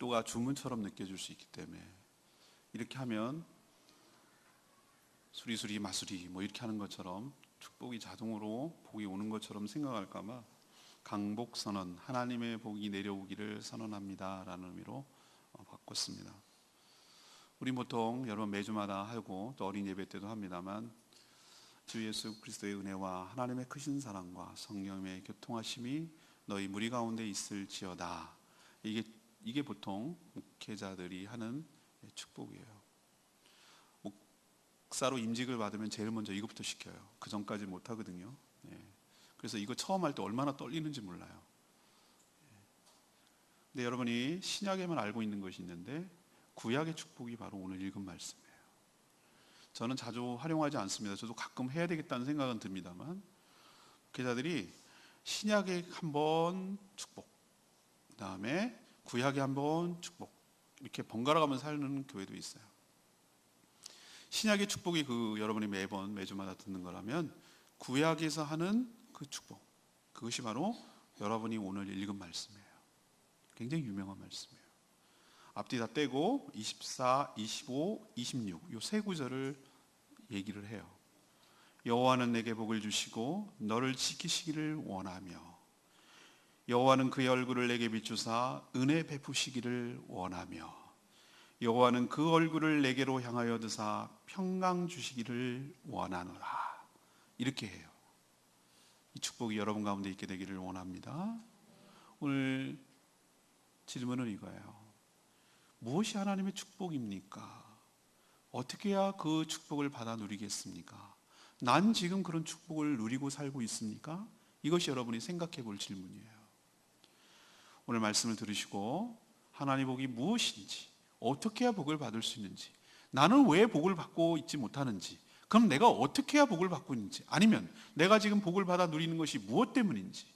기도가 주문처럼 느껴질 수 있기 때문에 이렇게 하면 수리수리 마수리 뭐 이렇게 하는 것처럼 축복이 자동으로 복이 오는 것처럼 생각할까봐 강복선언, 하나님의 복이 내려오기를 선언합니다 라는 의미로 바꿨습니다. 우리 보통 여러분 매주마다 하고 또 어린 예배 때도 합니다만 주 예수 그리스도의 은혜와 하나님의 크신 사랑과 성령의 교통하심이 너희 무리 가운데 있을지어다. 이게 보통 목회자들이 하는 축복이에요. 목사로 임직을 받으면 제일 먼저 이것부터 시켜요. 그 전까지 못 하거든요. 그래서 이거 처음 할 때 얼마나 떨리는지 몰라요. 근데 여러분이 신약에만 알고 있는 것이 있는데 구약의 축복이 바로 오늘 읽은 말씀이에요. 저는 자주 활용하지 않습니다. 저도 가끔 해야 되겠다는 생각은 듭니다만 목회자들이 신약에 한번 축복, 그 다음에 구약에 한번 축복 이렇게 번갈아 가면서 살는 교회도 있어요. 신약의 축복이 여러분이 매주마다 듣는 거라면 구약에서 하는 그 축복, 그것이 바로 여러분이 오늘 읽은 말씀이에요. 굉장히 유명한 말씀이에요. 앞뒤 다 떼고 24, 25, 26 이 세 구절을 얘기를 해요. 여호와는 내게 복을 주시고 너를 지키시기를 원하며 여호와는 그의 얼굴을 내게 비추사 은혜 베푸시기를 원하며 여호와는 그 얼굴을 내게로 향하여 드사 평강 주시기를 원하노라. 이렇게 해요. 이 축복이 여러분 가운데 있게 되기를 원합니다. 오늘 질문은 이거예요. 무엇이 하나님의 축복입니까? 어떻게 해야 그 축복을 받아 누리겠습니까? 난 지금 그런 축복을 누리고 살고 있습니까? 이것이 여러분이 생각해 볼 질문이에요. 오늘 말씀을 들으시고 하나님의 복이 무엇인지, 어떻게 해야 복을 받을 수 있는지, 나는 왜 복을 받고 있지 못하는지, 그럼 내가 어떻게 해야 복을 받고 있는지, 아니면 내가 지금 복을 받아 누리는 것이 무엇 때문인지,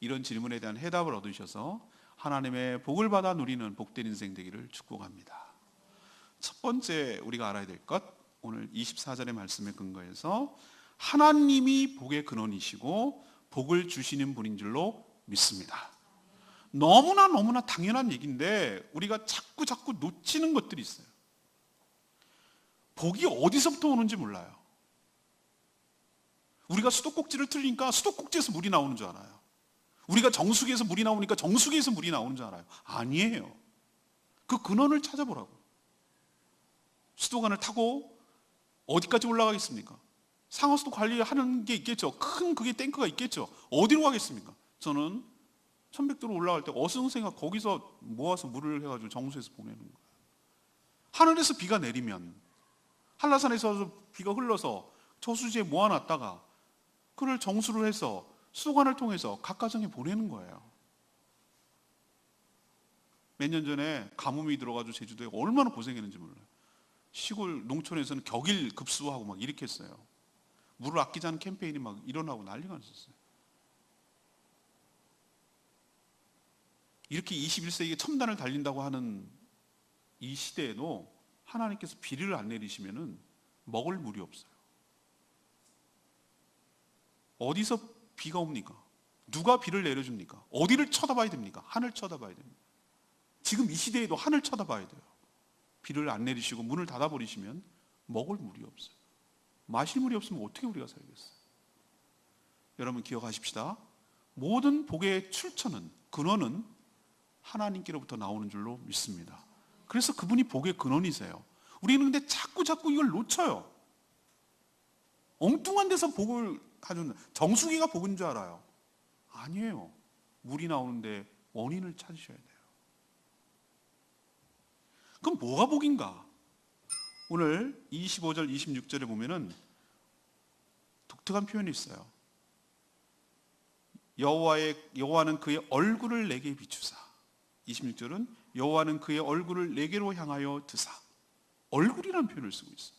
이런 질문에 대한 해답을 얻으셔서 하나님의 복을 받아 누리는 복된 인생 되기를 축복합니다. 첫 번째 우리가 알아야 될 것, 오늘 24절의 말씀에 근거해서 하나님이 복의 근원이시고 복을 주시는 분인 줄로 믿습니다. 너무나 당연한 얘기인데 우리가 자꾸 놓치는 것들이 있어요. 복이 어디서부터 오는지 몰라요. 우리가 수도꼭지를 틀리니까 수도꼭지에서 물이 나오는 줄 알아요. 우리가 정수기에서 물이 나오니까 정수기에서 물이 나오는 줄 알아요. 아니에요. 그 근원을 찾아보라고. 수도관을 타고 어디까지 올라가겠습니까? 상하수도 관리하는 게 있겠죠. 큰 그게 탱크가 있겠죠. 어디로 가겠습니까? 저는 천백도로 올라갈 때 어승생각 거기서 모아서 물을 해가지고 정수해서 보내는 거예요. 하늘에서 비가 내리면 한라산에서 비가 흘러서 저수지에 모아놨다가 그걸 정수를 해서 수도관을 통해서 각 가정에 보내는 거예요. 몇 년 전에 가뭄이 들어가지고 제주도에 얼마나 고생했는지 몰라요. 시골 농촌에서는 격일 급수하고 막 이렇게 했어요. 물을 아끼자는 캠페인이 막 일어나고 난리가 났었어요. 이렇게 21세기에 첨단을 달린다고 하는 이 시대에도 하나님께서 비를 안 내리시면은 먹을 물이 없어요. 어디서 비가 옵니까? 누가 비를 내려줍니까? 어디를 쳐다봐야 됩니까? 하늘 쳐다봐야 됩니다. 지금 이 시대에도 하늘 쳐다봐야 돼요. 비를 안 내리시고 문을 닫아버리시면 먹을 물이 없어요. 마실 물이 없으면 어떻게 우리가 살겠어요? 여러분 기억하십시다. 모든 복의 출처는, 근원은 하나님께로부터 나오는 줄로 믿습니다. 그래서 그분이 복의 근원이세요. 우리는 근데 자꾸 이걸 놓쳐요. 엉뚱한 데서 복을 가져온다. 정수기가 복인 줄 알아요. 아니에요. 물이 나오는데 원인을 찾으셔야 돼요. 그럼 뭐가 복인가? 오늘 25절, 26절에 보면은 독특한 표현이 있어요. 여호와는 그의 얼굴을 내게 비추사. 26절은 여호와는 그의 얼굴을 내게로 향하여 드사. 얼굴이라는 표현을 쓰고 있어요.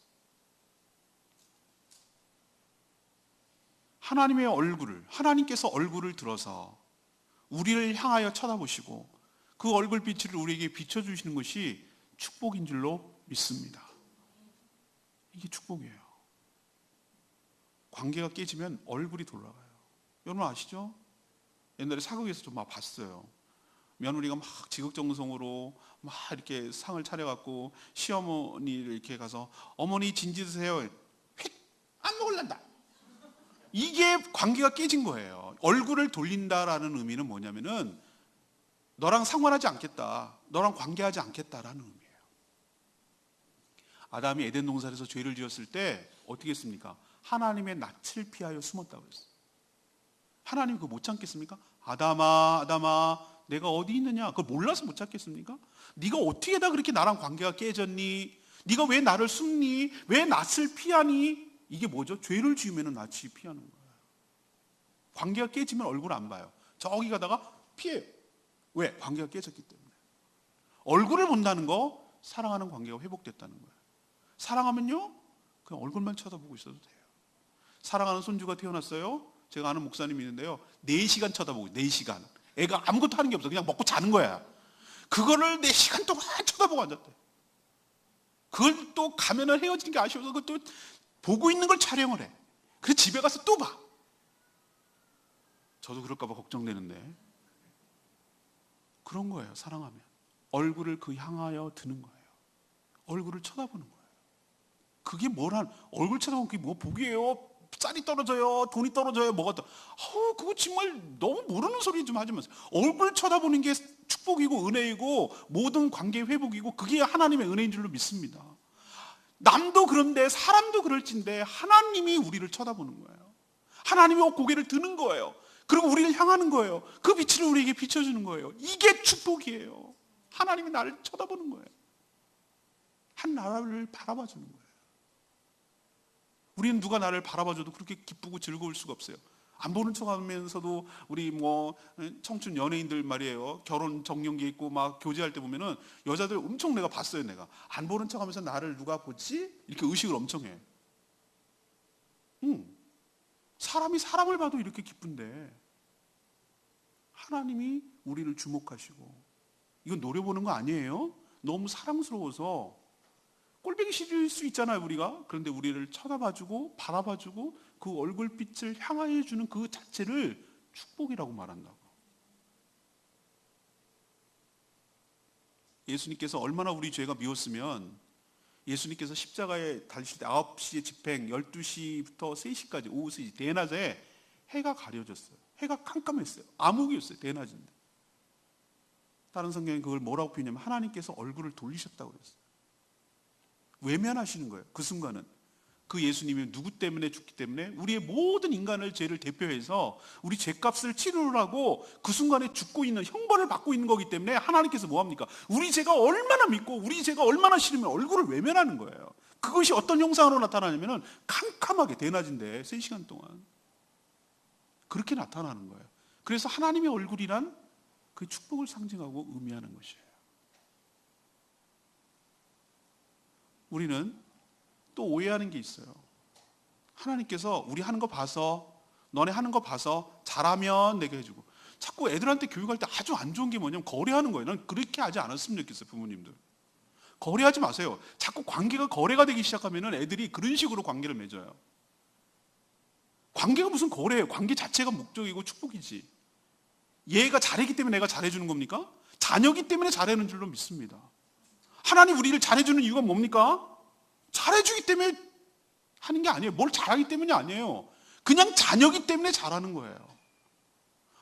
하나님의 얼굴을, 하나님께서 얼굴을 들어서 우리를 향하여 쳐다보시고 그 얼굴빛을 우리에게 비춰주시는 것이 축복인 줄로 믿습니다. 이게 축복이에요. 관계가 깨지면 얼굴이 돌아가요. 여러분 아시죠? 옛날에 사극에서 좀 봤어요. 며느리가 막 지극정성으로 막 이렇게 상을 차려갖고 시어머니를 이렇게 가서 어머니 진지 드세요. 휙! 안 먹을란다. 이게 관계가 깨진 거예요. 얼굴을 돌린다라는 의미는 뭐냐면은 너랑 상관하지 않겠다. 너랑 관계하지 않겠다라는 의미예요. 아담이 에덴 동산에서 죄를 지었을 때 어떻게 했습니까? 하나님의 낯을 피하여 숨었다고 그랬어요. 하나님 그거 못 참겠습니까? 아담아, 아담아, 내가 어디 있느냐? 그걸 몰라서 못 찾겠습니까? 네가 어떻게 다 그렇게 나랑 관계가 깨졌니? 네가 왜 나를 숨니? 왜 낯을 피하니? 이게 뭐죠? 죄를 지으면 낯이 피하는 거예요. 관계가 깨지면 얼굴 안 봐요. 저기 가다가 피해요. 왜? 관계가 깨졌기 때문에. 얼굴을 본다는 거 사랑하는 관계가 회복됐다는 거예요. 사랑하면요 그냥 얼굴만 쳐다보고 있어도 돼요. 사랑하는 손주가 태어났어요. 제가 아는 목사님이 있는데요 4시간 쳐다보고 4시간 애가 아무것도 하는 게 없어. 그냥 먹고 자는 거야. 그거를 4시간 동안 쳐다보고 앉았대. 그걸 또 가면은 헤어지는 게 아쉬워서 그것도 보고 있는 걸 촬영을 해. 그래서 집에 가서 또 봐. 저도 그럴까 봐 걱정되는데 그런 거예요. 사랑하면 얼굴을 그 향하여 드는 거예요. 얼굴을 쳐다보는 거예요. 그게 뭐란 얼굴 쳐다보면 그게 뭐 복이에요? 쌀이 떨어져요? 돈이 떨어져요? 뭐가 또 그거 정말 너무 모르는 소리 좀 하지 마세요. 얼굴 쳐다보는 게 축복이고 은혜이고 모든 관계 회복이고 그게 하나님의 은혜인 줄로 믿습니다. 남도 그런데 사람도 그럴진데 하나님이 우리를 쳐다보는 거예요. 하나님이 고개를 드는 거예요. 그리고 우리를 향하는 거예요. 그 빛을 우리에게 비춰주는 거예요. 이게 축복이에요. 하나님이 나를 쳐다보는 거예요. 한 나라를 바라봐 주는 거예요. 우리는 누가 나를 바라봐줘도 그렇게 기쁘고 즐거울 수가 없어요. 안 보는 척하면서도 우리 뭐 청춘 연예인들 말이에요. 결혼 정년기 있고 막 교제할 때 보면은 여자들 엄청 내가 봤어요. 내가 안 보는 척하면서 나를 누가 보지? 이렇게 의식을 엄청 해. 사람이 사람을 봐도 이렇게 기쁜데 하나님이 우리를 주목하시고 이건 노려보는 거 아니에요? 너무 사랑스러워서 꼴보기 싫을 수 있잖아요 우리가. 그런데 우리를 쳐다봐주고 바라봐주고 그 얼굴빛을 향하여 주는 그 자체를 축복이라고 말한다고. 예수님께서 얼마나 우리 죄가 미웠으면 예수님께서 십자가에 달리실 때 9시에 집행 12시부터 3시까지 오후 3시 대낮에 해가 가려졌어요. 해가 깜깜했어요. 암흑이었어요. 대낮인데. 다른 성경에 그걸 뭐라고 표현하냐면 하나님께서 얼굴을 돌리셨다고 그랬어요. 외면하시는 거예요. 그 순간은. 그 예수님이 누구 때문에 죽기 때문에 우리의 모든 인간을 죄를 대표해서 우리 죄값을 치르라고 그 순간에 죽고 있는 형벌을 받고 있는 거기 때문에 하나님께서 뭐합니까? 우리 죄가 얼마나 믿고 우리 죄가 얼마나 싫으면 얼굴을 외면하는 거예요. 그것이 어떤 형상으로 나타나냐면 캄캄하게 대낮인데 3시간 동안 그렇게 나타나는 거예요. 그래서 하나님의 얼굴이란 그 축복을 상징하고 의미하는 것이에요. 우리는 또 오해하는 게 있어요. 하나님께서 우리 하는 거 봐서 너네 하는 거 봐서 잘하면 내게 해주고 자꾸 애들한테 교육할 때 아주 안 좋은 게 뭐냐면 거래하는 거예요. 난 그렇게 하지 않았으면 좋겠어요. 부모님들 거래하지 마세요. 자꾸 관계가 거래가 되기 시작하면 애들이 그런 식으로 관계를 맺어요. 관계가 무슨 거래예요. 관계 자체가 목적이고 축복이지. 얘가 잘했기 때문에 내가 잘해주는 겁니까? 자녀기 때문에 잘하는 줄로 믿습니다. 하나님 우리를 잘해주는 이유가 뭡니까? 잘해주기 때문에 하는 게 아니에요. 뭘 잘하기 때문이 아니에요. 그냥 자녀기 때문에 잘하는 거예요.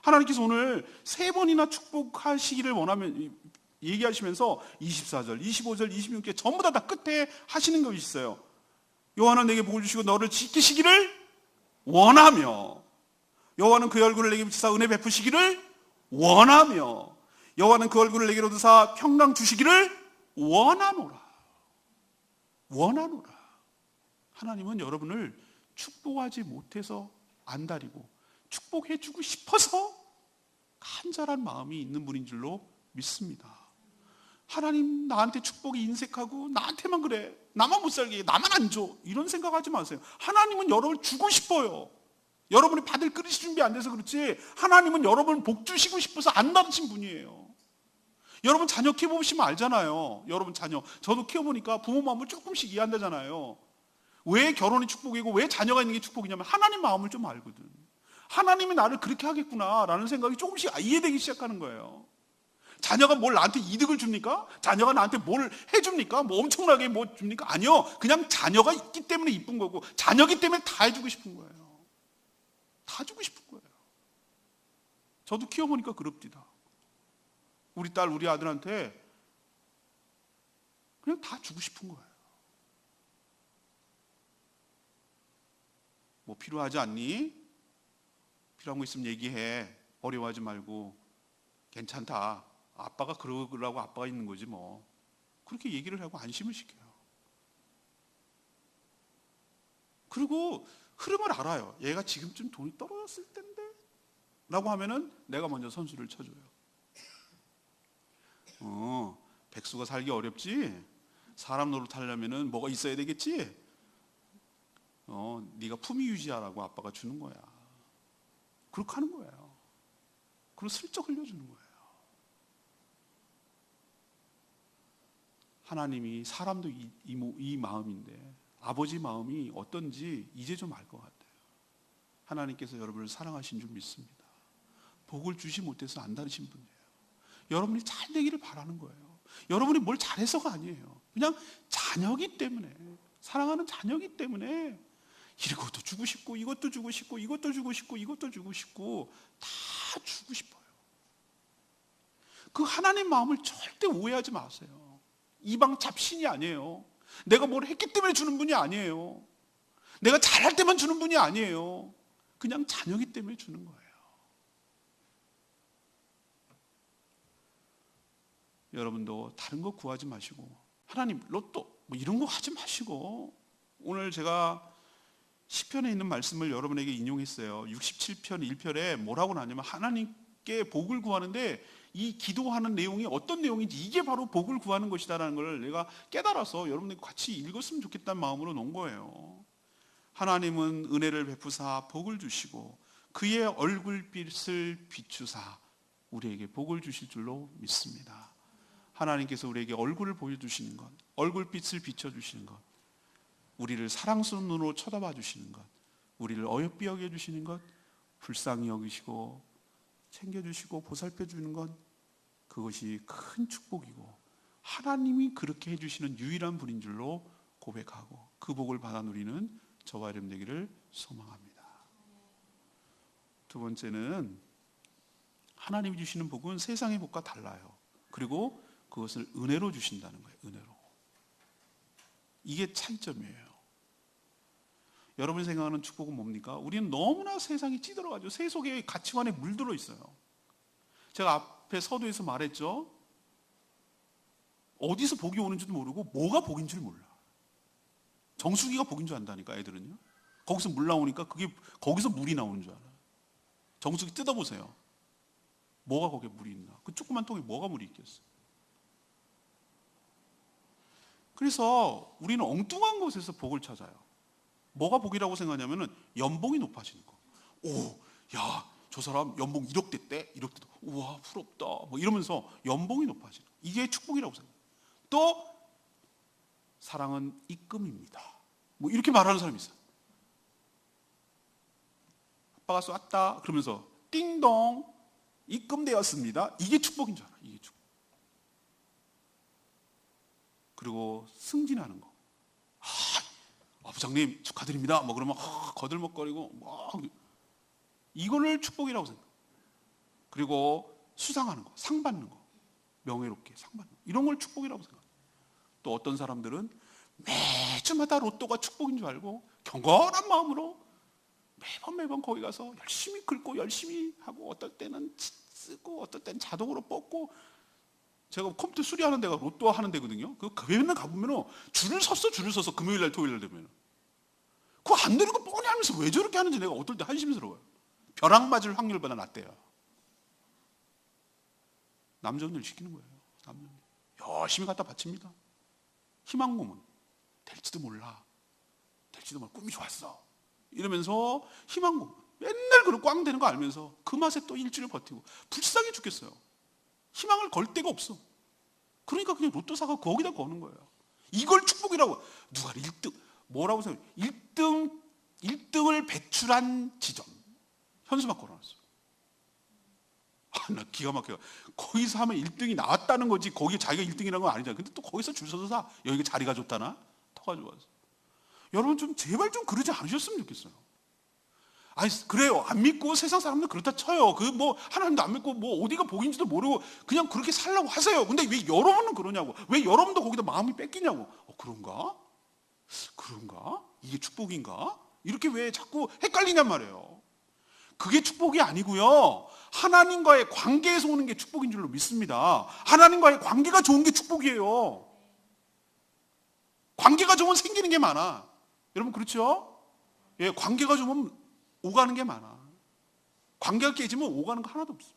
하나님께서 오늘 3번이나 축복하시기를 원하면 얘기하시면서 24절, 25절, 26절 전부 다 끝에 하시는 것이 있어요. 여호와는 내게 복을 주시고 너를 지키시기를 원하며 여호와는 그 얼굴을 내게 비치사 은혜 베푸시기를 원하며 여호와는 그 얼굴을 내게로 드사 평강 주시기를 원하노라. 원하노라. 하나님은 여러분을 축복하지 못해서 안달이고 축복해주고 싶어서 간절한 마음이 있는 분인 줄로 믿습니다. 하나님 나한테 축복이 인색하고 나한테만 그래. 나만 못 살게. 나만 안 줘. 이런 생각하지 마세요. 하나님은 여러분을 주고 싶어요. 여러분이 받을 그릇이 준비 안 돼서 그렇지 하나님은 여러분을 복 주시고 싶어서 안 받으신 분이에요. 여러분 자녀 키워보시면 알잖아요. 여러분 자녀 저도 키워보니까 부모 마음을 조금씩 이해한다잖아요. 왜 결혼이 축복이고 왜 자녀가 있는 게 축복이냐면 하나님 마음을 좀 알거든. 하나님이 나를 그렇게 하겠구나 라는 생각이 조금씩 이해되기 시작하는 거예요. 자녀가 뭘 나한테 이득을 줍니까? 자녀가 나한테 뭘 해줍니까? 뭐 엄청나게 뭐 줍니까? 아니요. 그냥 자녀가 있기 때문에 이쁜 거고, 자녀기 때문에 다 해주고 싶은 거예요. 다 주고 싶은 거예요. 저도 키워보니까 그럽디다. 우리 딸, 우리 아들한테 그냥 다 주고 싶은 거예요. 뭐 필요하지 않니? 필요한 거 있으면 얘기해. 어려워하지 말고. 괜찮다. 아빠가 그러라고 아빠가 있는 거지 뭐. 그렇게 얘기를 하고 안심을 시켜요. 그리고 흐름을 알아요. 얘가 지금쯤 돈이 떨어졌을 텐데 라고 하면은 내가 먼저 선수를 쳐줘요. 백수가 살기 어렵지? 사람 노릇하려면은 뭐가 있어야 되겠지? 네가 품위 유지하라고 아빠가 주는 거야. 그렇게 하는 거예요. 그리고 슬쩍 흘려주는 거예요. 하나님이 사람도 이 마음인데 아버지 마음이 어떤지 이제 좀 알 것 같아요. 하나님께서 여러분을 사랑하신 줄 믿습니다. 복을 주시 못해서 안다르신 분이에요. 여러분이 잘 되기를 바라는 거예요. 여러분이 뭘 잘해서가 아니에요. 그냥 자녀기 때문에, 사랑하는 자녀기 때문에 이것도 주고 싶고 이것도 주고 싶고 이것도 주고 싶고 이것도 주고 싶고 다 주고 싶어요. 그 하나님 마음을 절대 오해하지 마세요. 이방 잡신이 아니에요. 내가 뭘 했기 때문에 주는 분이 아니에요. 내가 잘할 때만 주는 분이 아니에요. 그냥 자녀기 때문에 주는 거예요. 여러분도 다른 거 구하지 마시고, 하나님 로또 뭐 이런 거 하지 마시고, 오늘 제가 시편에 있는 말씀을 여러분에게 인용했어요. 67편 1편에 뭐라고 나냐면 하나님께 복을 구하는데 이 기도하는 내용이 어떤 내용인지, 이게 바로 복을 구하는 것이다라는 걸 내가 깨달아서 여러분들과 같이 읽었으면 좋겠다는 마음으로 놓은 거예요. 하나님은 은혜를 베푸사 복을 주시고 그의 얼굴빛을 비추사 우리에게 복을 주실 줄로 믿습니다. 하나님께서 우리에게 얼굴을 보여주시는 것, 얼굴빛을 비춰주시는 것, 우리를 사랑스러운 눈으로 쳐다봐 주시는 것, 우리를 어여삐 여겨주시는 것, 불쌍히 여기시고 챙겨주시고 보살펴 주는 것, 그것이 큰 축복이고 하나님이 그렇게 해주시는 유일한 분인 줄로 고백하고 그 복을 받아 누리는 저와 여러분 되기를 소망합니다. 두 번째는 하나님이 주시는 복은 세상의 복과 달라요. 그리고 그것을 은혜로 주신다는 거예요. 은혜로. 이게 차이점이에요. 여러분이 생각하는 축복은 뭡니까? 우리는 너무나 세상이 찌들어가지고 세속의 가치관에 물들어 있어요. 제가 앞에 서두에서 말했죠. 어디서 복이 오는지도 모르고 뭐가 복인 줄 몰라. 정수기가 복인 줄 안다니까, 애들은요. 거기서 물 나오니까 그게 거기서 물이 나오는 줄 알아요. 정수기 뜯어보세요. 뭐가 거기에 물이 있나? 그 조그만 통에 뭐가 물이 있겠어요? 그래서 우리는 엉뚱한 곳에서 복을 찾아요. 뭐가 복이라고 생각하냐면은 연봉이 높아지는 거. 오, 야, 저 사람 연봉 1억 됐대. 1억 됐다. 우와, 부럽다. 뭐 이러면서 연봉이 높아지는 거. 이게 축복이라고 생각해요. 또 사랑은 입금입니다. 뭐 이렇게 말하는 사람이 있어요. 아빠가 쐈다 그러면서 띵동 입금되었습니다. 이게 축복인 줄 알아. 이게 축복. 그리고 승진하는 거. 부장님 축하드립니다. 뭐 그러면 거들먹거리고 막 이거를 축복이라고 생각해요. 그리고 수상하는 거, 상 받는 거, 명예롭게 상 받는 거, 이런 걸 축복이라고 생각해요. 또 어떤 사람들은 매주마다 로또가 축복인 줄 알고 경건한 마음으로 매번 거기 가서 열심히 긁고 열심히 하고, 어떨 때는 쓰고 어떨 때는 자동으로 뽑고. 제가 컴퓨터 수리하는 데가 로또 하는 데거든요. 그 맨날 가보면 줄을 서서 금요일날 토요일날 되면 그거 안 되는 거 뻔히 하면서 왜 저렇게 하는지 내가 어떨 때 한심스러워요. 벼락 맞을 확률보다 낫대요. 남자들 시키는 거예요. 남자들 열심히 갖다 바칩니다. 희망고문 될지도 몰라. 꿈이 좋았어 이러면서 희망고문 맨날 그런 꽝 되는 거 알면서 그 맛에 또 일주일 버티고 불쌍해 죽겠어요. 희망을 걸 데가 없어. 그러니까 그냥 로또 사가 거기다 거는 거예요. 이걸 축복이라고. 누가 1등 뭐라고 생각해? 1등을 배출한 지점 현수막 걸어놨어요. 나 기가 막혀. 거기서 하면 1등이 나왔다는 거지 거기 자기가 1등이라는 건 아니잖아. 근데 또 거기서 줄 서서 사. 여기가 자리가 좋다나? 터가지고 와서. 여러분 좀 제발 좀 그러지 않으셨으면 좋겠어요. 아니 그래요. 안 믿고 세상 사람들 그렇다 쳐요. 그 뭐 하나님도 안 믿고 뭐 어디가 복인지도 모르고 그냥 그렇게 살라고 하세요. 근데 왜 여러분은 그러냐고. 왜 여러분도 거기다 마음이 뺏기냐고. 그런가? 그런가? 이게 축복인가? 이렇게 왜 자꾸 헷갈리냔 말이에요. 그게 축복이 아니고요. 하나님과의 관계에서 오는 게 축복인 줄로 믿습니다. 하나님과의 관계가 좋은 게 축복이에요. 관계가 좋으면 생기는 게 많아. 여러분 그렇죠? 예, 관계가 좋으면 오가는 게 많아. 관계가 깨지면 오가는 거 하나도 없어.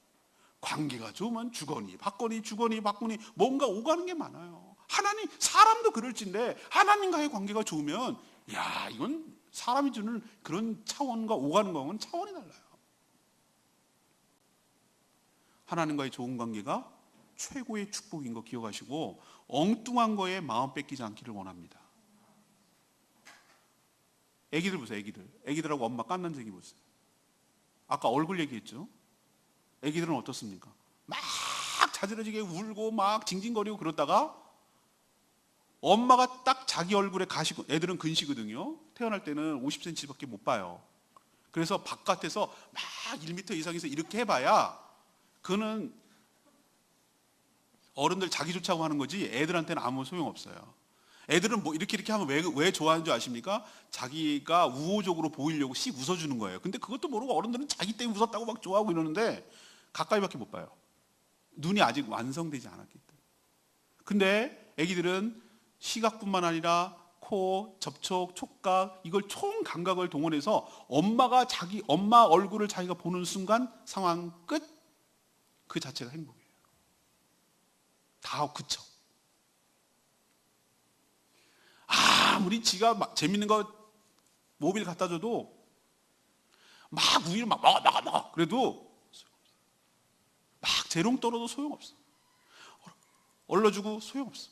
관계가 좋으면 주거니 받거니 주거니 받거니 뭔가 오가는 게 많아요. 하나님, 사람도 그럴진데 하나님과의 관계가 좋으면 야 이건 사람이 주는 그런 차원과 오가는 거는 차원이 달라요. 하나님과의 좋은 관계가 최고의 축복인 거 기억하시고 엉뚱한 거에 마음 뺏기지 않기를 원합니다. 애기들 보세요. 애기들하고 엄마 깐난 얘기 보세요. 아까 얼굴 얘기했죠. 애기들은 어떻습니까? 막 자지러지게 울고 막 징징거리고 그러다가 엄마가 딱 자기 얼굴에 가시고, 애들은 근시거든요. 태어날 때는 50cm밖에 못 봐요. 그래서 바깥에서 막 1m 이상에서 이렇게 해봐야 그거는 어른들 자기 좋자고 하는 거지 애들한테는 아무 소용없어요. 애들은 뭐 이렇게 하면 왜 좋아하는 줄 아십니까? 자기가 우호적으로 보이려고 씩 웃어주는 거예요. 근데 그것도 모르고 어른들은 자기 때문에 웃었다고 막 좋아하고 이러는데 가까이밖에 못 봐요. 눈이 아직 완성되지 않았기 때문에. 근데 애기들은 시각뿐만 아니라 코, 접촉, 촉각 이걸 총 감각을 동원해서 엄마가 엄마 얼굴을 자기가 보는 순간 상황 끝. 그 자체가 행복이에요. 다 그쳐. 아무리 지가 재밌는 거 모빌 갖다 줘도 막 우유를 막 먹어 그래도 막 재롱 떨어도 소용없어. 얼러주고 소용없어.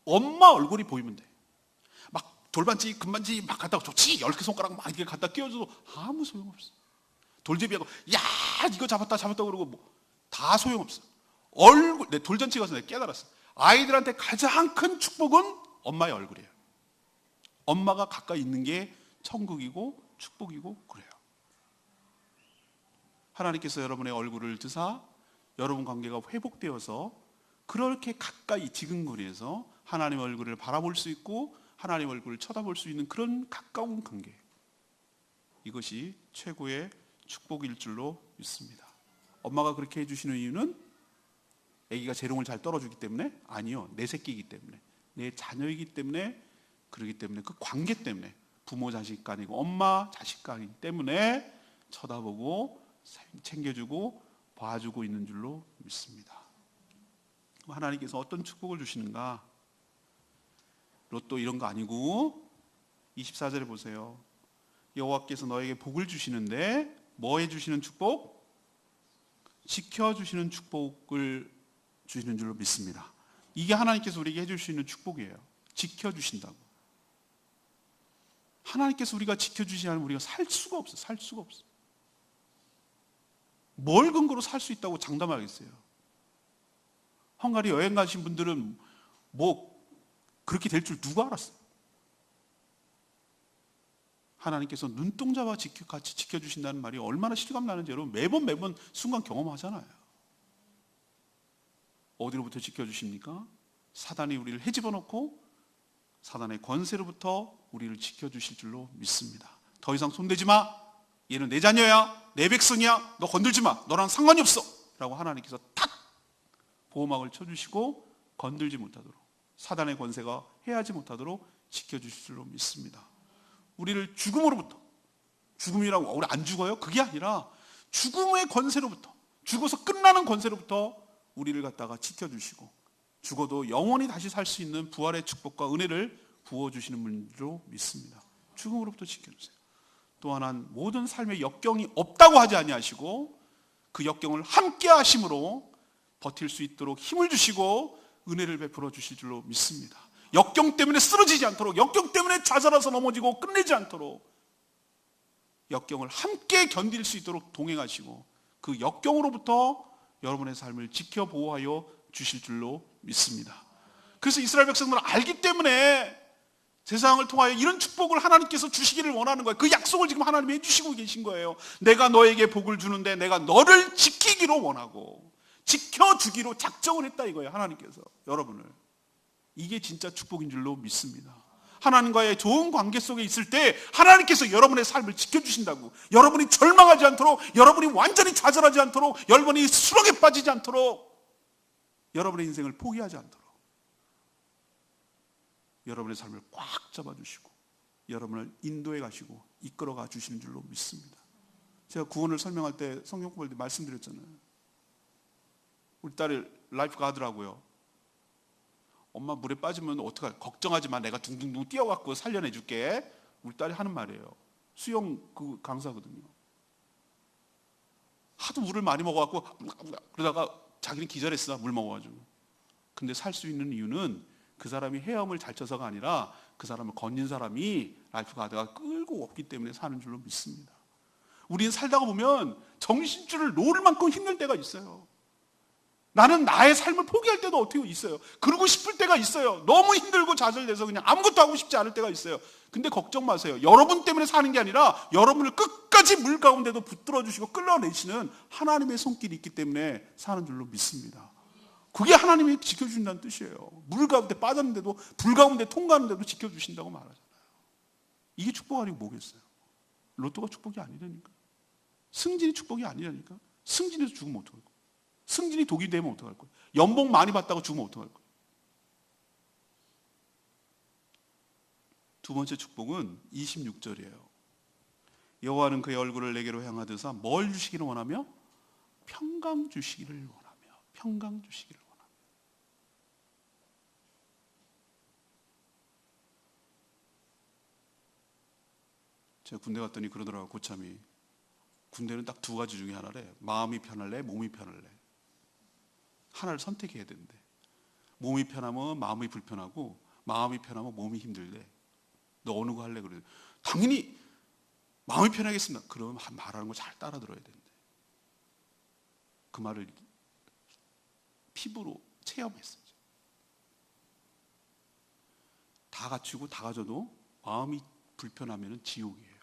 엄마 얼굴이 보이면 돼. 막 돌반지 금반지 막 갖다 좋지 10개 손가락 막 이렇게 갖다 끼워줘도 아무 소용없어. 돌제비하고 야 이거 잡았다 그러고 뭐 다 소용없어. 내 돌잔치 가서 내가 깨달았어. 아이들한테 가장 큰 축복은 엄마의 얼굴이에요. 엄마가 가까이 있는 게 천국이고 축복이고 그래요. 하나님께서 여러분의 얼굴을 드사 여러분 관계가 회복되어서 그렇게 가까이 지근거리에서 하나님 얼굴을 바라볼 수 있고 하나님 얼굴을 쳐다볼 수 있는 그런 가까운 관계, 이것이 최고의 축복일 줄로 믿습니다. 엄마가 그렇게 해주시는 이유는 아기가 재롱을 잘 떨어주기 때문에? 아니요, 내 새끼이기 때문에, 내 자녀이기 때문에, 그러기 때문에, 그 관계 때문에, 부모 자식 간이고 엄마 자식 간이기 때문에 쳐다보고 챙겨주고 봐주고 있는 줄로 믿습니다. 하나님께서 어떤 축복을 주시는가? 로또 이런 거 아니고 24절에 보세요. 여호와께서 너에게 복을 주시는데 뭐 해주시는 축복? 지켜주시는 축복을 주시는 줄로 믿습니다. 이게 하나님께서 우리에게 해줄 수 있는 축복이에요. 지켜주신다고. 하나님께서 우리가 지켜주지 않으면 우리가 살 수가 없어요. 살 수가 없어요. 뭘 근거로 살 수 있다고 장담하겠어요? 헝가리 여행 가신 분들은 뭐 그렇게 될 줄 누가 알았어요? 하나님께서 눈동자와 같이 지켜주신다는 말이 얼마나 실감 나는지 여러분 매번 순간 경험하잖아요. 어디로부터 지켜주십니까? 사단이 우리를 헤집어 놓고 사단의 권세로부터 우리를 지켜주실 줄로 믿습니다. 더 이상 손대지 마. 얘는 내 자녀야, 내 백성이야. 너 건들지 마. 너랑 상관이 없어. 라고 하나님께서 탁 보호막을 쳐주시고 건들지 못하도록, 사단의 권세가 해하지 못하도록 지켜주실 줄로 믿습니다. 우리를 죽음으로부터, 죽음이라고 우리 안 죽어요? 그게 아니라 죽음의 권세로부터, 죽어서 끝나는 권세로부터 우리를 갖다가 지켜주시고 죽어도 영원히 다시 살 수 있는 부활의 축복과 은혜를 부어주시는 분으로 믿습니다. 죽음으로부터 지켜주세요. 또 하나는 모든 삶의 역경이 없다고 하지 아니하시고 그 역경을 함께 하심으로 버틸 수 있도록 힘을 주시고 은혜를 베풀어 주실 줄로 믿습니다. 역경 때문에 쓰러지지 않도록, 역경 때문에 좌절해서 넘어지고 끝내지 않도록 역경을 함께 견딜 수 있도록 동행하시고 그 역경으로부터 여러분의 삶을 지켜 보호하여 주실 줄로 믿습니다. 그래서 이스라엘 백성들은 알기 때문에 세상을 통하여 이런 축복을 하나님께서 주시기를 원하는 거예요. 그 약속을 지금 하나님이 해주시고 계신 거예요. 내가 너에게 복을 주는데 내가 너를 지키기로 원하고 지켜주기로 작정을 했다 이거예요. 하나님께서 여러분을. 이게 진짜 축복인 줄로 믿습니다. 하나님과의 좋은 관계 속에 있을 때 하나님께서 여러분의 삶을 지켜주신다고. 여러분이 절망하지 않도록, 여러분이 완전히 좌절하지 않도록, 여러분이 수렁에 빠지지 않도록, 여러분의 인생을 포기하지 않도록 여러분의 삶을 꽉 잡아주시고 여러분을 인도해 가시고 이끌어가 주시는 줄로 믿습니다. 제가 구원을 설명할 때 성경 공부할 때 말씀드렸잖아요. 우리 딸이 라이프 가더라고요. 엄마 물에 빠지면 어떡할? 걱정하지 마. 내가 둥둥둥 뛰어갖고 살려내줄게. 우리 딸이 하는 말이에요. 수영 그 강사거든요. 하도 물을 많이 먹어갖고 그러다가 자기는 기절했어. 물 먹어가지고. 근데 살 수 있는 이유는 그 사람이 헤엄을 잘 쳐서가 아니라 그 사람을 건진 사람이 라이프 가드가 끌고 없기 때문에 사는 줄로 믿습니다. 우리는 살다가 보면 정신줄을 놓을 만큼 힘들 때가 있어요. 나는 나의 삶을 포기할 때도 어떻게 있어요. 그러고 싶을 때가 있어요. 너무 힘들고 좌절돼서 그냥 아무것도 하고 싶지 않을 때가 있어요. 근데 걱정 마세요. 여러분 때문에 사는 게 아니라 여러분을 끝까지 물 가운데도 붙들어 주시고 끌어내시는 하나님의 손길이 있기 때문에 사는 줄로 믿습니다. 그게 하나님이 지켜주신다는 뜻이에요. 물 가운데 빠졌는데도 불 가운데 통과하는데도 지켜주신다고 말하잖아요. 이게 축복 아니고 뭐겠어요? 로또가 축복이 아니라니까. 승진이 축복이 아니라니까. 승진해서 죽으면 어떡할 거예요? 승진이 독이 되면 어떡할 거예요? 연봉 많이 받다가 죽으면 어떡할 거예요? 두 번째 축복은 26절이에요. 여호와는 그의 얼굴을 내게로 향하셔서 뭘 주시기를 원하며? 평강 주시기를 원하며. 평강 주시기를 원하며. 제가 군대 갔더니 그러더라고요. 고참이. 군대는 딱 두 가지 중에 하나래. 마음이 편할래? 몸이 편할래? 하나를 선택해야 된대. 몸이 편하면 마음이 불편하고 마음이 편하면 몸이 힘들대. 너 어느 거 할래? 그래. 당연히 마음이 편하겠습니다. 그러면 말하는 거 잘 따라 들어야 된대. 그 말을 피부로 체험했어요. 다 갖추고 다 가져도 마음이 불편하면 지옥이에요.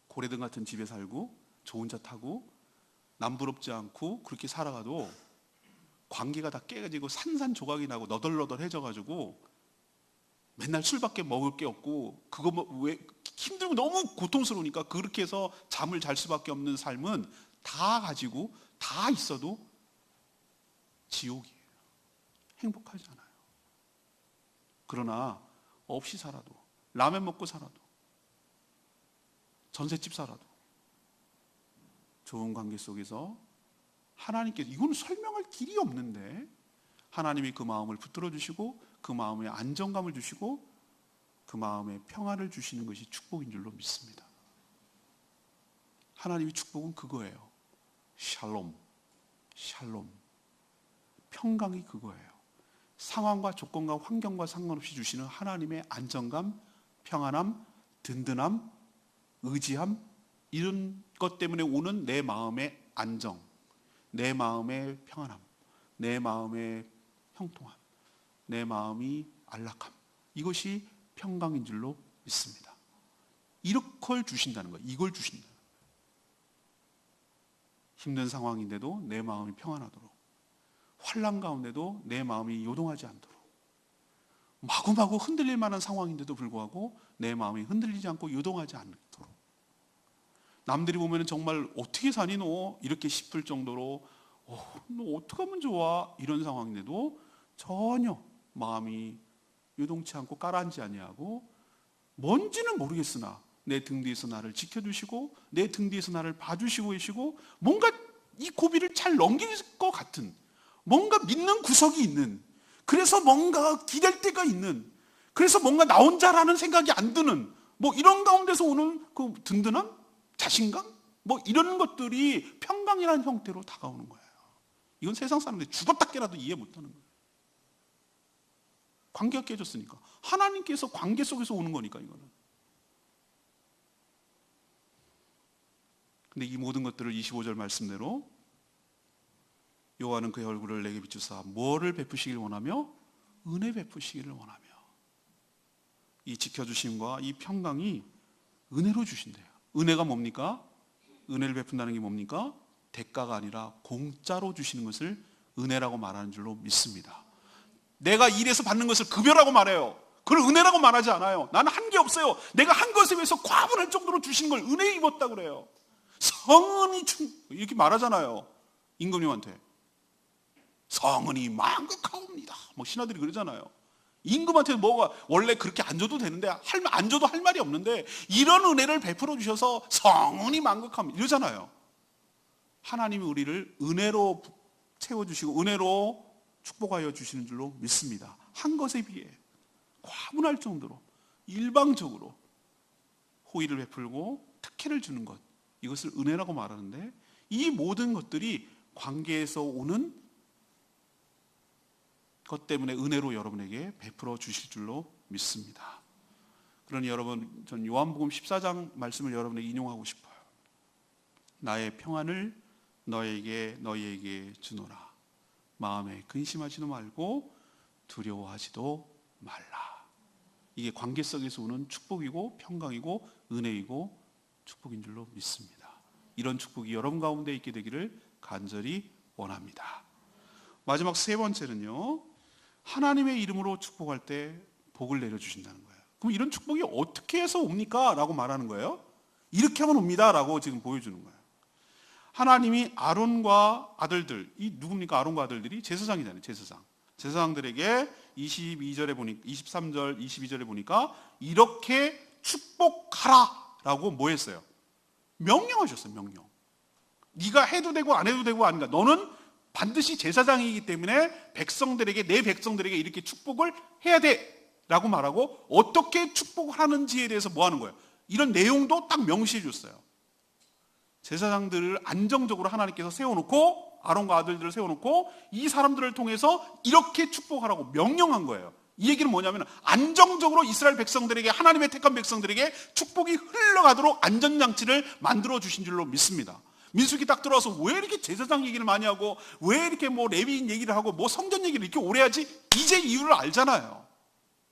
고래등 같은 집에 살고 좋은 차 타고 남부럽지 않고 그렇게 살아가도 관계가 다 깨가지고 산산조각이 나고 너덜너덜해져가지고 맨날 술밖에 먹을 게 없고 그거 왜 힘들고 너무 고통스러우니까 그렇게 해서 잠을 잘 수밖에 없는 삶은 다 가지고 다 있어도 지옥이에요. 행복하지 않아요. 그러나 없이 살아도 라면 먹고 살아도 전셋집 살아도 좋은 관계 속에서 하나님께서 이거는 설명할 길이 없는데 하나님이 그 마음을 붙들어 주시고 그 마음에 안정감을 주시고 그 마음에 평안을 주시는 것이 축복인 줄로 믿습니다. 하나님의 축복은 그거예요. 샬롬, 샬롬. 평강이 그거예요. 상황과 조건과 환경과 상관없이 주시는 하나님의 안정감, 평안함, 든든함, 의지함, 이런 것 때문에 오는 내 마음의 안정, 내 마음의 평안함, 내 마음의 형통함, 내 마음이 안락함, 이것이 평강인 줄로 믿습니다. 이걸 주신다는 거예요. 이걸 주신다. 힘든 상황인데도 내 마음이 평안하도록, 환난 가운데도 내 마음이 요동하지 않도록, 마구마구 흔들릴 만한 상황인데도 불구하고 내 마음이 흔들리지 않고 요동하지 않도록, 남들이 보면 정말 어떻게 사니 너? 이렇게 싶을 정도로 너 어떻게 하면 좋아? 이런 상황인데도 전혀 마음이 요동치 않고 가라앉지 아니하고 뭔지는 모르겠으나 내 등 뒤에서 나를 지켜주시고 내 등 뒤에서 나를 봐주시고 계시고 뭔가 이 고비를 잘 넘길 것 같은 뭔가 믿는 구석이 있는, 그래서 뭔가 기댈 때가 있는, 그래서 뭔가 나 혼자라는 생각이 안 드는 뭐 이런 가운데서 오는 그 든든함? 자신감? 뭐 이런 것들이 평강이라는 형태로 다가오는 거예요. 이건 세상 사람들이 죽었다 깨라도 이해 못하는 거예요. 관계가 깨졌으니까. 하나님께서 관계 속에서 오는 거니까 이거는. 근데 이 모든 것들을 25절 말씀대로 여호와는 그의 얼굴을 내게 비추사 뭐를 베푸시길 원하며? 은혜 베푸시기를 원하며. 이 지켜주심과 이 평강이 은혜로 주신대요. 은혜가 뭡니까? 은혜를 베푼다는 게 뭡니까? 대가가 아니라 공짜로 주시는 것을 은혜라고 말하는 줄로 믿습니다. 내가 일해서 받는 것을 급여라고 말해요. 그걸 은혜라고 말하지 않아요. 나는 한 게 없어요. 내가 한 것에 비해서 과분할 정도로 주신 걸 은혜에 입었다 그래요. 성은이 이렇게 말하잖아요. 임금님한테 성은이 만극하옵니다. 뭐 신하들이 그러잖아요. 임금한테 뭐가 원래 그렇게 안 줘도 되는데 안 줘도 할 말이 없는데 이런 은혜를 베풀어 주셔서 성은이 만극합니다 이러잖아요. 하나님이 우리를 은혜로 채워주시고 은혜로 축복하여 주시는 줄로 믿습니다. 한 것에 비해 과분할 정도로 일방적으로 호의를 베풀고 특혜를 주는 것, 이것을 은혜라고 말하는데, 이 모든 것들이 관계에서 오는 것 때문에 은혜로 여러분에게 베풀어 주실 줄로 믿습니다. 그러니 여러분, 전 요한복음 14장 말씀을 여러분에게 인용하고 싶어요. 나의 평안을 너희에게 주노라. 마음에 근심하지도 말고 두려워하지도 말라. 이게 관계 속에서 오는 축복이고 평강이고 은혜이고 축복인 줄로 믿습니다. 이런 축복이 여러분 가운데 있게 되기를 간절히 원합니다. 마지막 세 번째는요, 하나님의 이름으로 축복할 때 복을 내려주신다는 거예요. 그럼 이런 축복이 어떻게 해서 옵니까? 라고 말하는 거예요. 이렇게 하면 옵니다 라고 지금 보여주는 거예요. 하나님이 아론과 아들들, 이 누굽니까? 아론과 아들들이 제사장이잖아요. 제사장들에게 22절에 보니까, 23절 22절에 보니까 이렇게 축복하라 라고 뭐 했어요? 명령하셨어요. 명령. 네가 해도 되고 안 해도 되고 아닌가, 너는 반드시 제사장이기 때문에 내 백성들에게 이렇게 축복을 해야 돼 라고 말하고, 어떻게 축복을 하는지에 대해서 뭐 하는 거예요? 이런 내용도 딱 명시해 줬어요. 제사장들을 안정적으로 하나님께서 세워놓고, 아론과 아들들을 세워놓고 이 사람들을 통해서 이렇게 축복하라고 명령한 거예요. 이 얘기는 뭐냐면 안정적으로 이스라엘 백성들에게, 하나님의 택한 백성들에게 축복이 흘러가도록 안전장치를 만들어 주신 줄로 믿습니다. 민수기 딱 들어와서 왜 이렇게 제사장 얘기를 많이 하고, 왜 이렇게 뭐 레위인 얘기를 하고, 뭐 성전 얘기를 이렇게 오래 하지? 이제 이유를 알잖아요.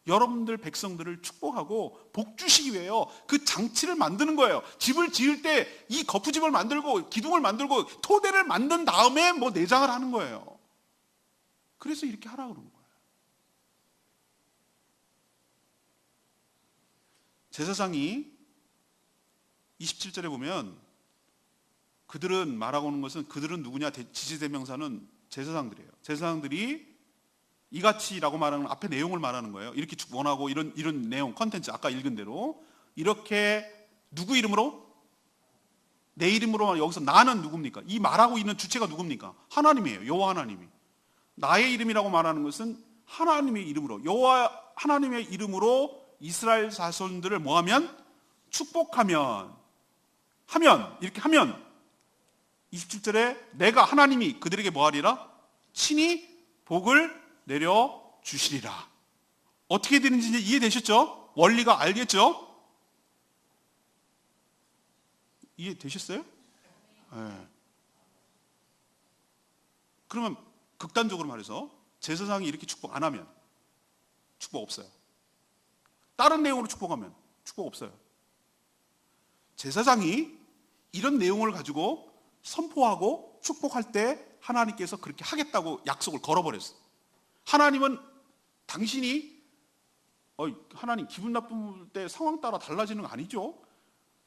여러분들 백성들을 축복하고 복 주시기 위해요. 그 장치를 만드는 거예요. 집을 지을 때 이 거푸집을 만들고 기둥을 만들고 토대를 만든 다음에 뭐 내장을 하는 거예요. 그래서 이렇게 하라고 그러는 거예요. 제사장이 27절에 보면 그들은 말하고 오는 것은, 그들은 누구냐? 지지대명사는 제사장들이에요. 제사장들이 이같이라고 말하는 앞에 내용을 말하는 거예요. 이렇게 원하고 이런 내용, 컨텐츠 아까 읽은 대로 이렇게 누구 이름으로? 내 이름으로. 여기서 나는 누굽니까? 이 말하고 있는 주체가 누굽니까? 하나님이에요. 여호와 하나님이. 나의 이름이라고 말하는 것은 하나님의 이름으로, 여호와 하나님의 이름으로 이스라엘 자손들을 뭐하면? 축복하면, 이렇게 하면 27절에 내가 하나님이 그들에게 뭐하리라? 친히 복을 내려주시리라. 어떻게 되는지 이제 이해되셨죠? 원리가 알겠죠? 이해되셨어요? 네. 그러면 극단적으로 말해서 제사장이 이렇게 축복 안 하면 축복 없어요. 다른 내용으로 축복하면 축복 없어요. 제사장이 이런 내용을 가지고 선포하고 축복할 때 하나님께서 그렇게 하겠다고 약속을 걸어버렸어요. 하나님은 당신이 하나님 기분 나쁠 때 상황 따라 달라지는 거 아니죠?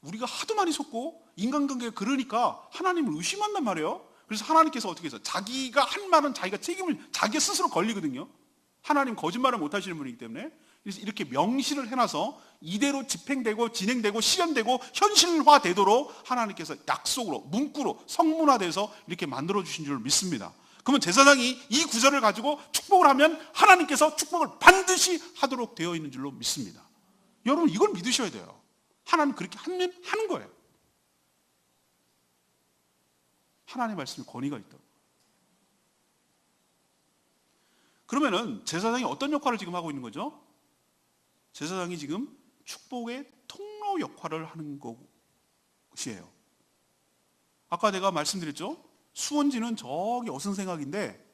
우리가 하도 많이 속고 인간관계가 그러니까 하나님을 의심한단 말이에요. 그래서 하나님께서 어떻게 해서 자기가 한 말은 자기가 책임을 자기 스스로 걸리거든요. 하나님 거짓말을 못 하시는 분이기 때문에. 그래서 이렇게 명시를 해놔서 이대로 집행되고 진행되고 실현되고 현실화 되도록 하나님께서 약속으로, 문구로, 성문화돼서 이렇게 만들어 주신 줄 믿습니다. 그러면 제사장이 이 구절을 가지고 축복을 하면 하나님께서 축복을 반드시 하도록 되어 있는 줄로 믿습니다. 여러분 이걸 믿으셔야 돼요. 하나님 그렇게 하는 거예요. 하나님의 말씀에 권위가 있다고. 그러면은 제사장이 어떤 역할을 지금 하고 있는 거죠? 제사장이 지금 축복의 통로 역할을 하는 것이에요. 아까 내가 말씀드렸죠? 수원지는 저기 어승생각인데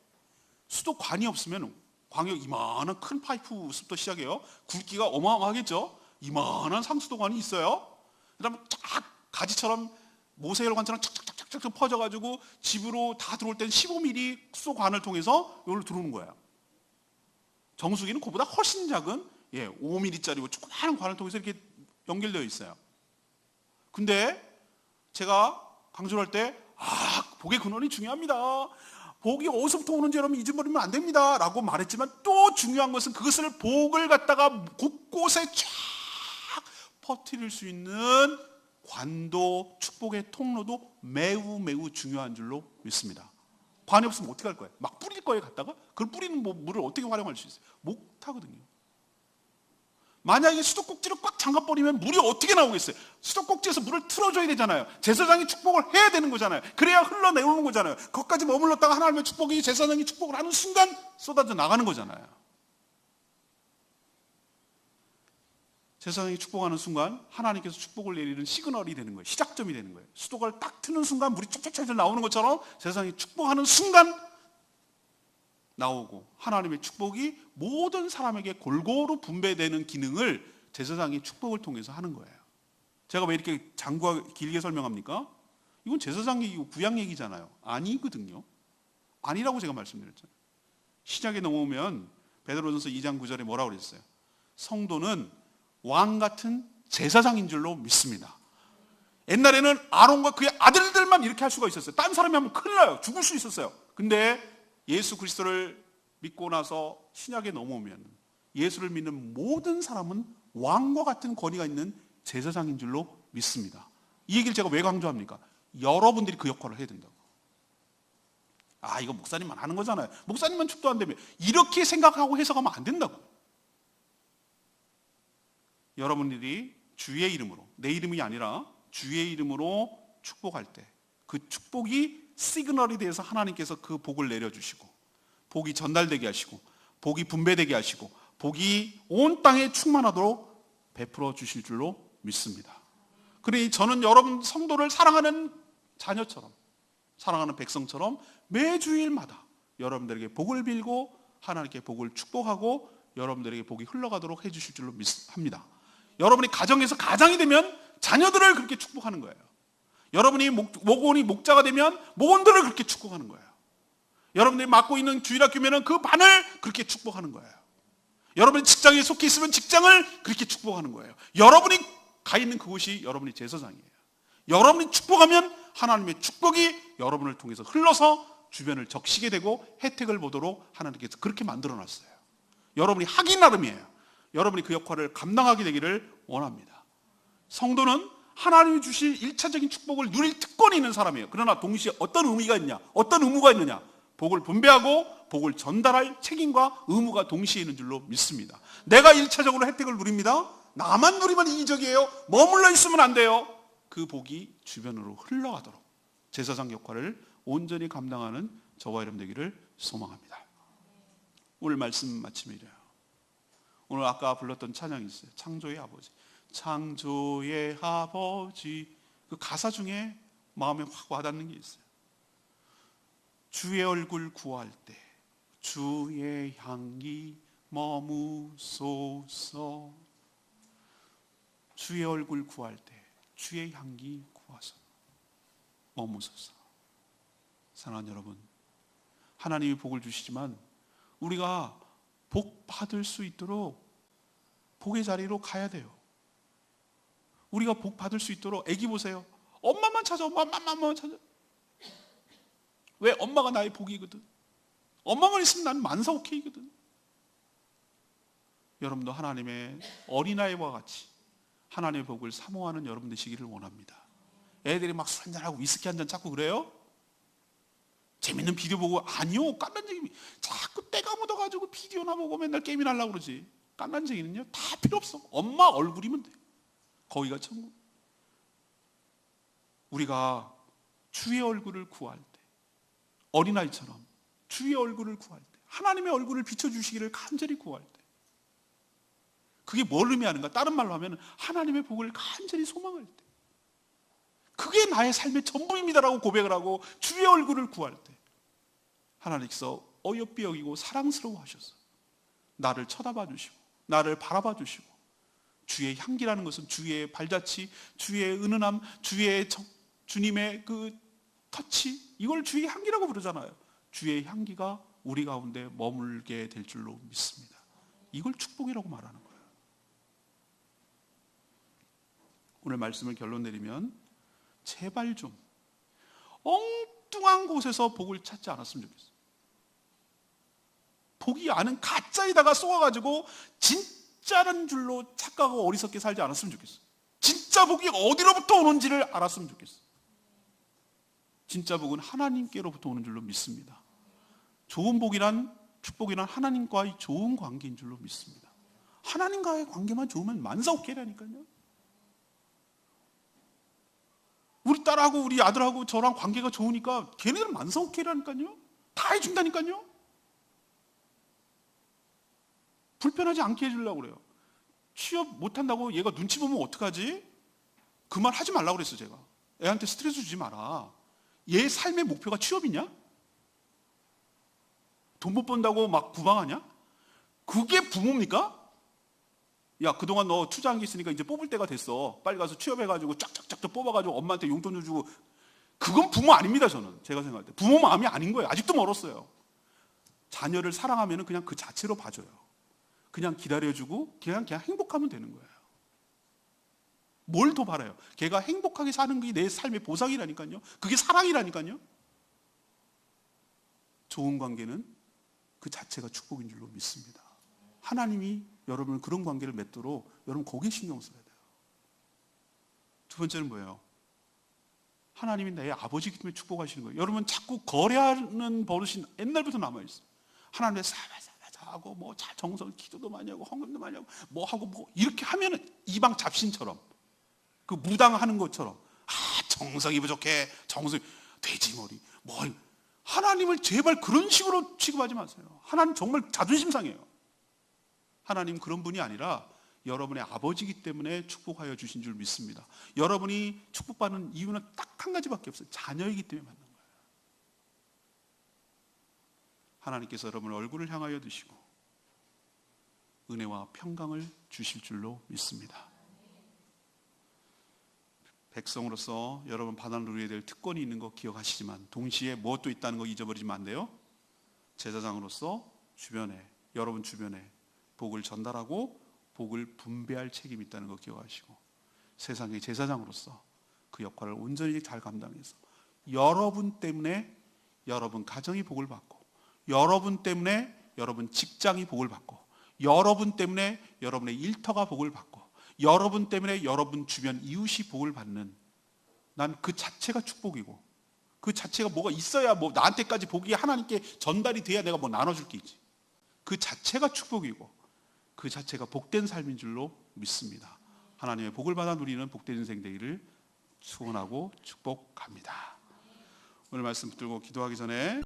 수도관이 없으면 광역 이만한 큰 파이프부터 시작해요. 굵기가 어마어마하겠죠. 이만한 상수도관이 있어요. 그다음에 쫙 가지처럼 모세혈관처럼 착착착착착 퍼져가지고 집으로 다 들어올 땐 15mm 수도관을 통해서 여기로 들어오는 거예요. 정수기는 그보다 훨씬 작은 5mm짜리 조그마한 관을 통해서 이렇게 연결되어 있어요. 근데 제가 강조할 때 복의 근원이 중요합니다. 복이 어디서부터 오는지 여러분 잊어버리면 안 됩니다 라고 말했지만, 또 중요한 것은 그것을 복을 갖다가 곳곳에 쫙 퍼뜨릴 수 있는 관도, 축복의 통로도 매우 매우 중요한 줄로 믿습니다. 관이 없으면 어떻게 할 거예요? 막 뿌릴 거예요 갖다가? 그걸 뿌리는 물을 어떻게 활용할 수 있어요? 못하거든요. 만약에 수도꼭지를 꽉 잠가버리면 물이 어떻게 나오겠어요? 수도꼭지에서 물을 틀어줘야 되잖아요. 제사장이 축복을 해야 되는 거잖아요. 그래야 흘러내오는 거잖아요. 거기까지 머물렀다가 하나님의 축복이, 제사장이 축복을 하는 순간 쏟아져 나가는 거잖아요. 제사장이 축복하는 순간 하나님께서 축복을 내리는 시그널이 되는 거예요. 시작점이 되는 거예요. 수도가를 딱 트는 순간 물이 쫙쫙쫙 나오는 것처럼 제사장이 축복하는 순간 나오고, 하나님의 축복이 모든 사람에게 골고루 분배되는 기능을 제사장이 축복을 통해서 하는 거예요. 제가 왜 이렇게 길게 설명합니까? 이건 제사장 얘기고 구약 얘기잖아요. 아니거든요. 아니라고 제가 말씀드렸잖아요. 신약에 넘어오면 베드로전서 2장 9절에 뭐라고 그랬어요? 성도는 왕 같은 제사장인 줄로 믿습니다. 옛날에는 아론과 그의 아들들만 이렇게 할 수가 있었어요. 딴 사람이 하면 큰일 나요. 죽을 수 있었어요. 근데 예수 그리스도를 믿고 나서 신약에 넘어오면 예수를 믿는 모든 사람은 왕과 같은 권위가 있는 제사장인 줄로 믿습니다. 이 얘기를 제가 왜 강조합니까? 여러분들이 그 역할을 해야 된다고. 이거 목사님만 하는 거잖아요. 목사님만 축도한다며. 이렇게 생각하고 해석하면 안 된다고. 여러분들이 주의 이름으로, 내 이름이 아니라 주의 이름으로 축복할 때 그 축복이 시그널이 돼서 하나님께서 그 복을 내려주시고, 복이 전달되게 하시고, 복이 분배되게 하시고, 복이 온 땅에 충만하도록 베풀어 주실 줄로 믿습니다. 그러니 저는 여러분 성도를 사랑하는 자녀처럼, 사랑하는 백성처럼 매주일마다 여러분들에게 복을 빌고 하나님께 복을 축복하고 여러분들에게 복이 흘러가도록 해주실 줄로 믿습니다. 여러분이 가정에서 가장이 되면 자녀들을 그렇게 축복하는 거예요. 여러분이 목원이 목자가 되면 목원들을 그렇게 축복하는 거예요. 여러분들이 맡고 있는 주일학교면 그 반을 그렇게 축복하는 거예요. 여러분이 직장에 속해 있으면 직장을 그렇게 축복하는 거예요. 여러분이 가 있는 그곳이 여러분이 제사장이에요. 여러분이 축복하면 하나님의 축복이 여러분을 통해서 흘러서 주변을 적시게 되고 혜택을 보도록 하나님께서 그렇게 만들어놨어요. 여러분이 하기 나름이에요. 여러분이 그 역할을 감당하게 되기를 원합니다. 성도는 하나님이 주실 1차적인 축복을 누릴 특권이 있는 사람이에요. 그러나 동시에 어떤 의미가 있냐, 어떤 의무가 있느냐, 복을 분배하고 복을 전달할 책임과 의무가 동시에 있는 줄로 믿습니다. 내가 1차적으로 혜택을 누립니다. 나만 누리면 이기적이에요. 머물러 있으면 안 돼요. 그 복이 주변으로 흘러가도록 제사장 역할을 온전히 감당하는 저와 여러분 되기를 소망합니다. 오늘 말씀 마치면 이래요. 오늘 아까 불렀던 찬양이 있어요. 창조의 아버지. 창조의 아버지. 그 가사 중에 마음에 확 와닿는 게 있어요. 주의 얼굴 구할 때 주의 향기 머무소서. 주의 얼굴 구할 때 주의 향기 구하소 머무소서. 사랑하는 여러분, 하나님이 복을 주시지만 우리가 복 받을 수 있도록 복의 자리로 가야 돼요. 우리가 복 받을 수 있도록, 애기 보세요. 엄마만 찾아, 엄마만 찾아. 왜? 엄마가 나의 복이거든. 엄마만 있으면 나는 만사 오케이거든. 여러분도 하나님의 어린아이와 같이 하나님의 복을 사모하는 여러분 되시기를 원합니다. 애들이 막 술 한잔하고 위스키 한잔 찾고 그래요? 재밌는 비디오 보고, 아니요, 깐난쟁이 자꾸 때가 묻어가지고 비디오나 보고 맨날 게임이나 하려고 그러지. 깐난쟁이는요 다 필요 없어. 엄마 얼굴이면 돼. 거기가 천국. 우리가 주의 얼굴을 구할 때, 어린아이처럼 주의 얼굴을 구할 때, 하나님의 얼굴을 비춰주시기를 간절히 구할 때, 그게 뭘 의미하는가? 다른 말로 하면 하나님의 복을 간절히 소망할 때, 그게 나의 삶의 전부입니다라고 고백을 하고 주의 얼굴을 구할 때 하나님께서 어여삐 여기고 사랑스러워 하셔서 나를 쳐다봐 주시고 나를 바라봐 주시고, 주의 향기라는 것은 주의 발자취, 주의 은은함, 주님의 그 터치, 이걸 주의 향기라고 부르잖아요. 주의 향기가 우리 가운데 머물게 될 줄로 믿습니다. 이걸 축복이라고 말하는 거예요. 오늘 말씀을 결론 내리면 제발 좀 엉뚱한 곳에서 복을 찾지 않았으면 좋겠어요. 복이 아는 가짜에다가 쏘아가지고 진짜라는 줄로 착각하고 어리석게 살지 않았으면 좋겠어요. 진짜 복이 어디로부터 오는지를 알았으면 좋겠어요. 진짜 복은 하나님께로부터 오는 줄로 믿습니다. 좋은 복이란, 축복이란 하나님과의 좋은 관계인 줄로 믿습니다. 하나님과의 관계만 좋으면 만사오케이라니까요. 우리 딸하고 우리 아들하고 저랑 관계가 좋으니까 걔네들은 만사오케이라니까요. 다 해준다니까요. 불편하지 않게 해주려고 그래요. 취업 못한다고 얘가 눈치 보면 어떡하지? 그 말 하지 말라고 그랬어. 제가 애한테 스트레스 주지 마라. 얘 삶의 목표가 취업이냐? 돈 못 번다고 막 구박하냐? 그게 부모입니까? 야, 그동안 너 투자한 게 있으니까 이제 뽑을 때가 됐어. 빨리 가서 취업해가지고 쫙쫙쫙 뽑아가지고 엄마한테 용돈 주고. 그건 부모 아닙니다. 저는 제가 생각할 때 부모 마음이 아닌 거예요. 아직도 멀었어요. 자녀를 사랑하면 그냥 그 자체로 봐줘요. 그냥 기다려주고 그냥 행복하면 되는 거예요. 뭘 더 바라요? 걔가 행복하게 사는 게 내 삶의 보상이라니까요. 그게 사랑이라니까요. 좋은 관계는 그 자체가 축복인 줄로 믿습니다. 하나님이 여러분을 그런 관계를 맺도록 여러분 거기에 신경 써야 돼요. 두 번째는 뭐예요? 하나님이 나의 아버지이기 때문에 축복하시는 거예요. 여러분 자꾸 거래하는 버릇이 옛날부터 남아있어요. 하나님의 하고 뭐 정성 기도도 많이 하고 헌금도 많이 하고 뭐 하고 뭐 이렇게 하면은 이방 잡신처럼 그 무당하는 것처럼 정성이 부족해, 정성 돼지머리 뭐. 하나님을 제발 그런 식으로 취급하지 마세요. 하나님 정말 자존심 상해요. 하나님 그런 분이 아니라 여러분의 아버지이기 때문에 축복하여 주신 줄 믿습니다. 여러분이 축복받는 이유는 딱 한 가지밖에 없어요. 자녀이기 때문에 받는 거예요. 하나님께서 여러분의 얼굴을 향하여 드시고 은혜와 평강을 주실 줄로 믿습니다. 백성으로서 여러분 받아 누려야 될 특권이 있는 거 기억하시지만 동시에 무엇도 있다는 거 잊어버리면 안 돼요. 제사장으로서 여러분 주변에 복을 전달하고 복을 분배할 책임이 있다는 거 기억하시고, 세상의 제사장으로서 그 역할을 온전히 잘 감당해서 여러분 때문에 여러분 가정이 복을 받고, 여러분 때문에 여러분 직장이 복을 받고, 여러분 때문에 여러분의 일터가 복을 받고, 여러분 때문에 여러분 주변 이웃이 복을 받는, 난 그 자체가 축복이고, 그 자체가 뭐가 있어야 뭐 나한테까지 복이 하나님께 전달이 돼야 내가 뭐 나눠줄 게 있지. 그 자체가 축복이고 그 자체가 복된 삶인 줄로 믿습니다. 하나님의 복을 받아 누리는 복된 인생 되기를 축원하고 축복합니다. 오늘 말씀 붙들고 기도하기 전에